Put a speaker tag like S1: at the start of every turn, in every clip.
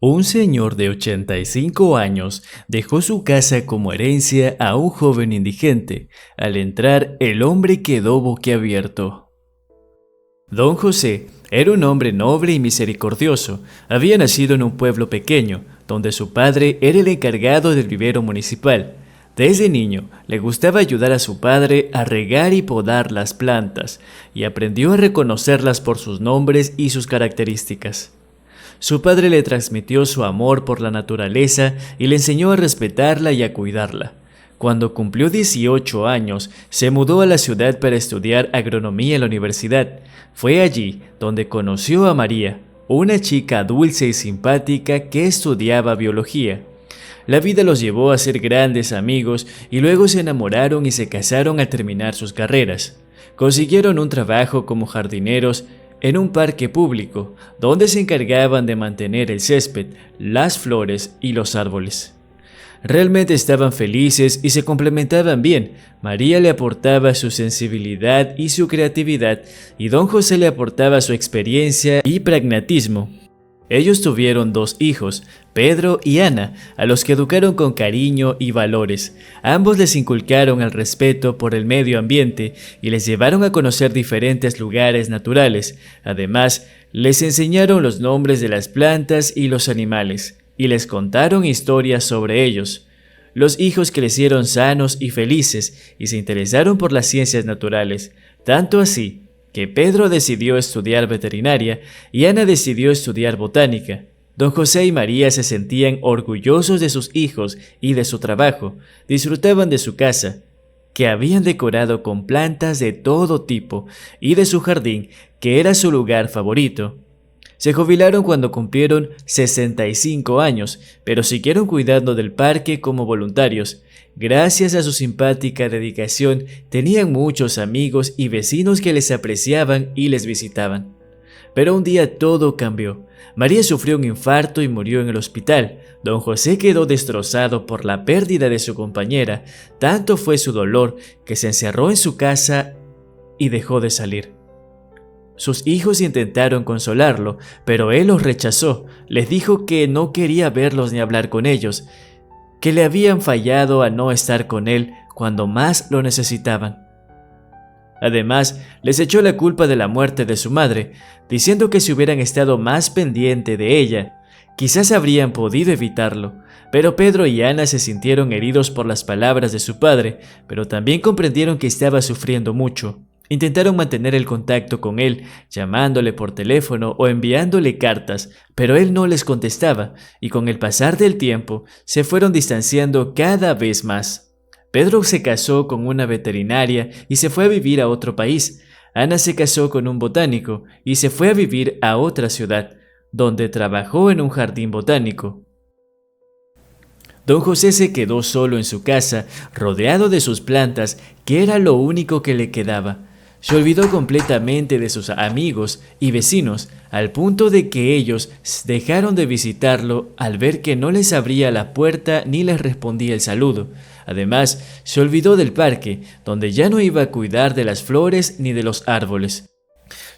S1: Un señor de 85 años dejó su casa como herencia a un joven indigente. Al entrar, el hombre quedó boquiabierto. Don José era un hombre noble y misericordioso. Había nacido en un pueblo pequeño, donde su padre era el encargado del vivero municipal. Desde niño le gustaba ayudar a su padre a regar y podar las plantas, y aprendió a reconocerlas por sus nombres y sus características. Su padre le transmitió su amor por la naturaleza y le enseñó a respetarla y a cuidarla. Cuando cumplió 18 años, se mudó a la ciudad para estudiar agronomía en la universidad. Fue allí donde conoció a María, una chica dulce y simpática que estudiaba biología. La vida los llevó a ser grandes amigos y luego se enamoraron y se casaron al terminar sus carreras. Consiguieron un trabajo como jardineros en un parque público, donde se encargaban de mantener el césped, las flores y los árboles. Realmente estaban felices y se complementaban bien. María le aportaba su sensibilidad y su creatividad, y don José le aportaba su experiencia y pragmatismo. Ellos tuvieron 2 hijos, Pedro y Ana, a los que educaron con cariño y valores. Ambos les inculcaron el respeto por el medio ambiente y les llevaron a conocer diferentes lugares naturales. Además, les enseñaron los nombres de las plantas y los animales, y les contaron historias sobre ellos. Los hijos crecieron sanos y felices y se interesaron por las ciencias naturales, tanto así que Pedro decidió estudiar veterinaria y Ana decidió estudiar botánica. Don José y María se sentían orgullosos de sus hijos y de su trabajo. Disfrutaban de su casa, que habían decorado con plantas de todo tipo, y de su jardín, que era su lugar favorito. Se jubilaron cuando cumplieron 65 años, pero siguieron cuidando del parque como voluntarios. Gracias a su simpática dedicación, tenían muchos amigos y vecinos que les apreciaban y les visitaban. Pero un día todo cambió. María sufrió un infarto y murió en el hospital. Don José quedó destrozado por la pérdida de su compañera. Tanto fue su dolor que se encerró en su casa y dejó de salir. Sus hijos intentaron consolarlo, pero él los rechazó. Les dijo que no quería verlos ni hablar con ellos, que le habían fallado a no estar con él cuando más lo necesitaban. Además, les echó la culpa de la muerte de su madre, diciendo que si hubieran estado más pendiente de ella, quizás habrían podido evitarlo. Pero Pedro y Ana se sintieron heridos por las palabras de su padre, pero también comprendieron que estaba sufriendo mucho. Intentaron mantener el contacto con él, llamándole por teléfono o enviándole cartas, pero él no les contestaba, y con el pasar del tiempo se fueron distanciando cada vez más. Pedro se casó con una veterinaria y se fue a vivir a otro país. Ana se casó con un botánico y se fue a vivir a otra ciudad, donde trabajó en un jardín botánico. Don José se quedó solo en su casa, rodeado de sus plantas, que era lo único que le quedaba. Se olvidó completamente de sus amigos y vecinos, al punto de que ellos dejaron de visitarlo al ver que no les abría la puerta ni les respondía el saludo. Además, se olvidó del parque, donde ya no iba a cuidar de las flores ni de los árboles.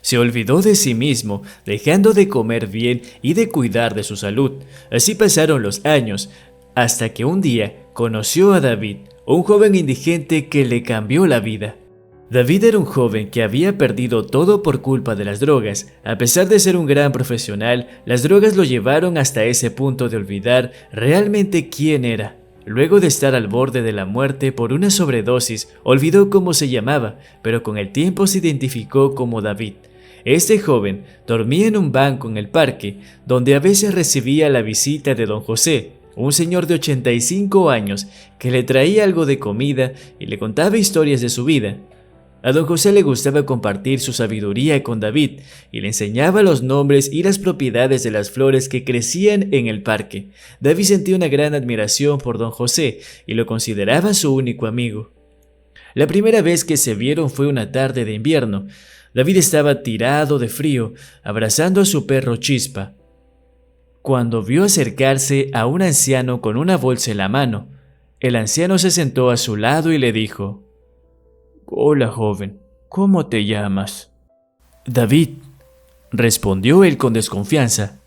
S1: Se olvidó de sí mismo, dejando de comer bien y de cuidar de su salud. Así pasaron los años, hasta que un día conoció a David, un joven indigente que le cambió la vida. David era un joven que había perdido todo por culpa de las drogas. A pesar de ser un gran profesional, las drogas lo llevaron hasta ese punto de olvidar realmente quién era. Luego de estar al borde de la muerte por una sobredosis, olvidó cómo se llamaba, pero con el tiempo se identificó como David. Este joven dormía en un banco en el parque, donde a veces recibía la visita de don José, un señor de 85 años que le traía algo de comida y le contaba historias de su vida. A don José le gustaba compartir su sabiduría con David y le enseñaba los nombres y las propiedades de las flores que crecían en el parque. David sentía una gran admiración por don José y lo consideraba su único amigo. La primera vez que se vieron fue una tarde de invierno. David estaba tirado de frío, abrazando a su perro Chispa, cuando vio acercarse a un anciano con una bolsa en la mano. El anciano se sentó a su lado y le dijo: «Hola, joven, ¿cómo te llamas?» «David», respondió él con desconfianza.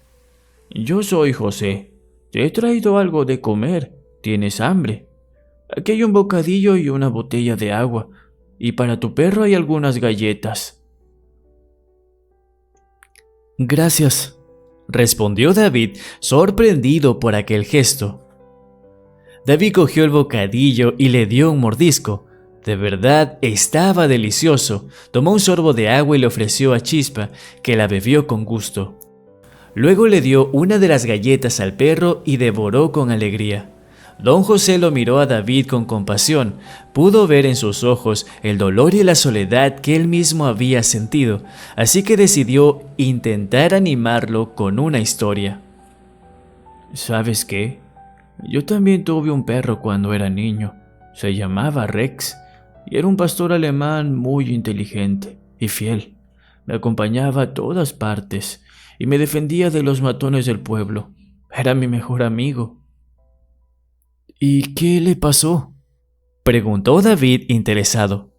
S1: Yo soy José. Te he traído algo de comer. ¿Tienes hambre? Aquí hay un bocadillo y una botella de agua. Y para tu perro hay algunas galletas. Gracias, respondió David, sorprendido por aquel gesto. David cogió el bocadillo y le dio un mordisco. De verdad, estaba delicioso. Tomó un sorbo de agua y le ofreció a Chispa, que la bebió con gusto. Luego le dio una de las galletas al perro y devoró con alegría. Don José lo miró a David con compasión. Pudo ver en sus ojos el dolor y la soledad que él mismo había sentido, así que decidió intentar animarlo con una historia. ¿Sabes qué? Yo también tuve un perro cuando era niño. Se llamaba Rex y era un pastor alemán muy inteligente y fiel. Me acompañaba a todas partes y me defendía de los matones del pueblo. Era mi mejor amigo. ¿Y qué le pasó?, preguntó David interesado.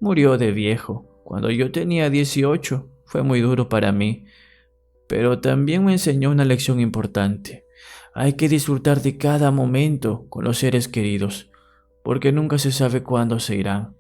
S1: Murió de viejo, cuando yo tenía 18. Fue muy duro para mí, pero también me enseñó una lección importante. Hay que disfrutar de cada momento con los seres queridos, porque nunca se sabe cuándo se irán.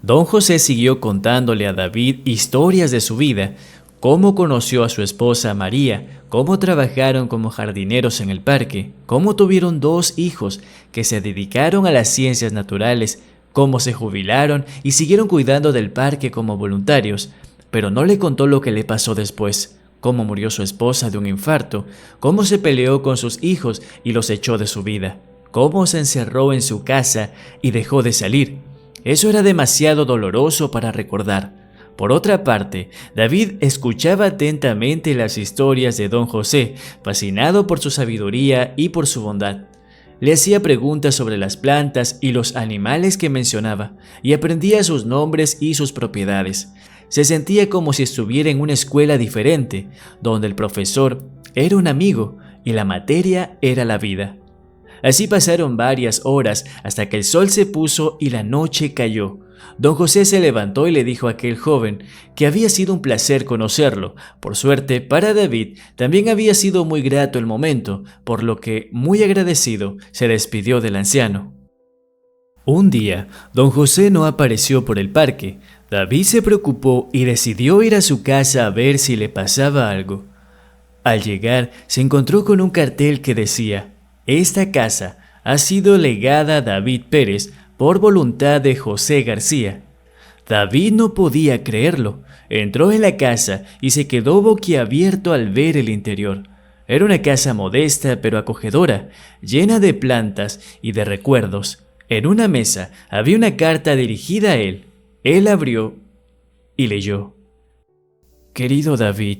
S1: Don José siguió contándole a David historias de su vida, cómo conoció a su esposa María, cómo trabajaron como jardineros en el parque, cómo tuvieron 2 hijos que se dedicaron a las ciencias naturales, cómo se jubilaron y siguieron cuidando del parque como voluntarios, pero no le contó lo que le pasó después, cómo murió su esposa de un infarto, cómo se peleó con sus hijos y los echó de su vida, cómo se encerró en su casa y dejó de salir. Eso era demasiado doloroso para recordar. Por otra parte, David escuchaba atentamente las historias de don José, fascinado por su sabiduría y por su bondad. Le hacía preguntas sobre las plantas y los animales que mencionaba, y aprendía sus nombres y sus propiedades. Se sentía como si estuviera en una escuela diferente, donde el profesor era un amigo y la materia era la vida. Así pasaron varias horas hasta que el sol se puso y la noche cayó. Don José se levantó y le dijo a aquel joven que había sido un placer conocerlo. Por suerte, para David también había sido muy grato el momento, por lo que, muy agradecido, se despidió del anciano. Un día, don José no apareció por el parque. David se preocupó y decidió ir a su casa a ver si le pasaba algo. Al llegar, se encontró con un cartel que decía: «Esta casa ha sido legada a David Pérez por voluntad de José García». David no podía creerlo. Entró en la casa y se quedó boquiabierto al ver el interior. Era una casa modesta pero acogedora, llena de plantas y de recuerdos. En una mesa había una carta dirigida a él. Él abrió y leyó: «Querido David,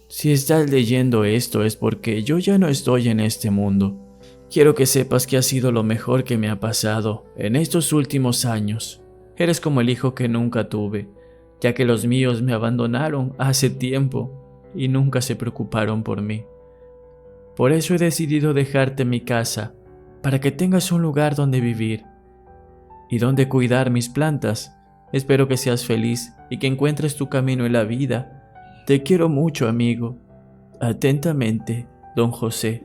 S1: si estás leyendo esto es porque yo ya no estoy en este mundo. Quiero que sepas que ha sido lo mejor que me ha pasado en estos últimos años. Eres como el hijo que nunca tuve, ya que los míos me abandonaron hace tiempo y nunca se preocuparon por mí. Por eso he decidido dejarte mi casa, para que tengas un lugar donde vivir y donde cuidar mis plantas. Espero que seas feliz y que encuentres tu camino en la vida. Te quiero mucho, amigo. Atentamente, don José».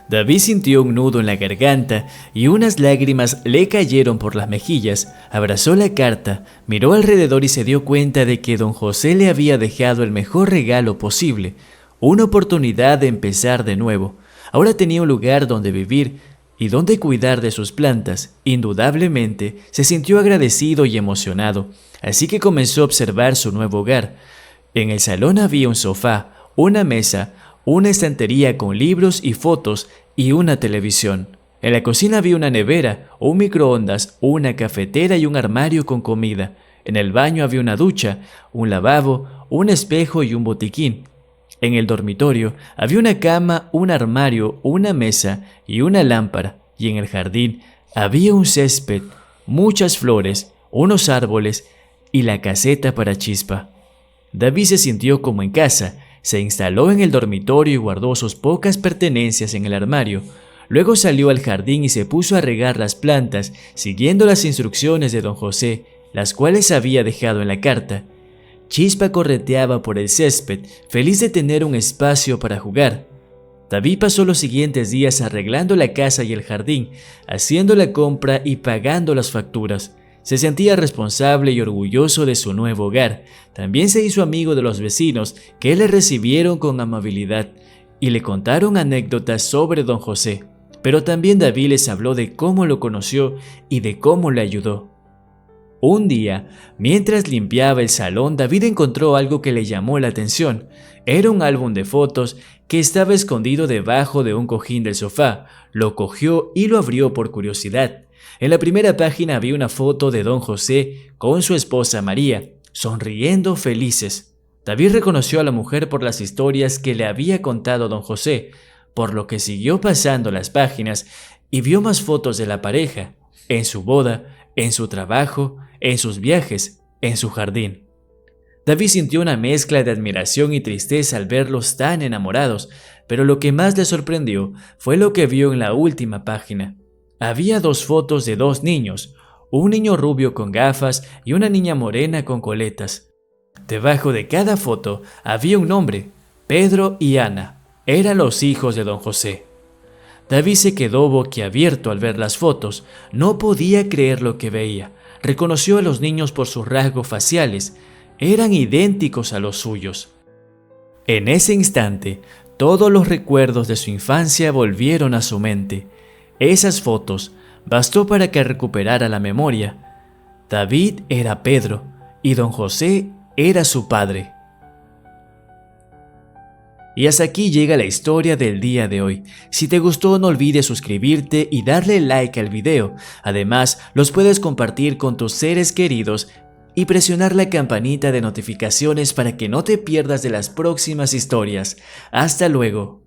S1: David sintió un nudo en la garganta y unas lágrimas le cayeron por las mejillas. Abrazó la carta, miró alrededor y se dio cuenta de que don José le había dejado el mejor regalo posible, una oportunidad de empezar de nuevo. Ahora tenía un lugar donde vivir y donde cuidar de sus plantas. Indudablemente, se sintió agradecido y emocionado, así que comenzó a observar su nuevo hogar. En el salón había un sofá, una mesa, una estantería con libros y fotos y una televisión. En la cocina había una nevera, un microondas, una cafetera y un armario con comida. En el baño había una ducha, un lavabo, un espejo y un botiquín. En el dormitorio había una cama, un armario, una mesa y una lámpara. Y en el jardín había un césped, muchas flores, unos árboles y la caseta para Chispa. David se sintió como en casa. Se instaló en el dormitorio y guardó sus pocas pertenencias en el armario. Luego salió al jardín y se puso a regar las plantas, siguiendo las instrucciones de don José, las cuales había dejado en la carta. Chispa correteaba por el césped, feliz de tener un espacio para jugar. David pasó los siguientes días arreglando la casa y el jardín, haciendo la compra y pagando las facturas. Se sentía responsable y orgulloso de su nuevo hogar. También se hizo amigo de los vecinos, que le recibieron con amabilidad y le contaron anécdotas sobre don José. Pero también David les habló de cómo lo conoció y de cómo le ayudó. Un día, mientras limpiaba el salón, David encontró algo que le llamó la atención. Era un álbum de fotos que estaba escondido debajo de un cojín del sofá. Lo cogió y lo abrió por curiosidad. En la primera página había una foto de don José con su esposa María, sonriendo felices. David reconoció a la mujer por las historias que le había contado don José, por lo que siguió pasando las páginas y vio más fotos de la pareja, en su boda, en su trabajo, en sus viajes, en su jardín. David sintió una mezcla de admiración y tristeza al verlos tan enamorados, pero lo que más le sorprendió fue lo que vio en la última página. Había 2 fotos de 2 niños, un niño rubio con gafas y una niña morena con coletas. Debajo de cada foto había un nombre, Pedro y Ana. Eran los hijos de don José. David se quedó boquiabierto al ver las fotos. No podía creer lo que veía. Reconoció a los niños por sus rasgos faciales. Eran idénticos a los suyos. En ese instante, todos los recuerdos de su infancia volvieron a su mente. Esas fotos bastó para que recuperara la memoria. David era Pedro y don José era su padre. Y hasta aquí llega la historia del día de hoy. Si te gustó, no olvides suscribirte y darle like al video. Además, los puedes compartir con tus seres queridos y presionar la campanita de notificaciones para que no te pierdas de las próximas historias. Hasta luego.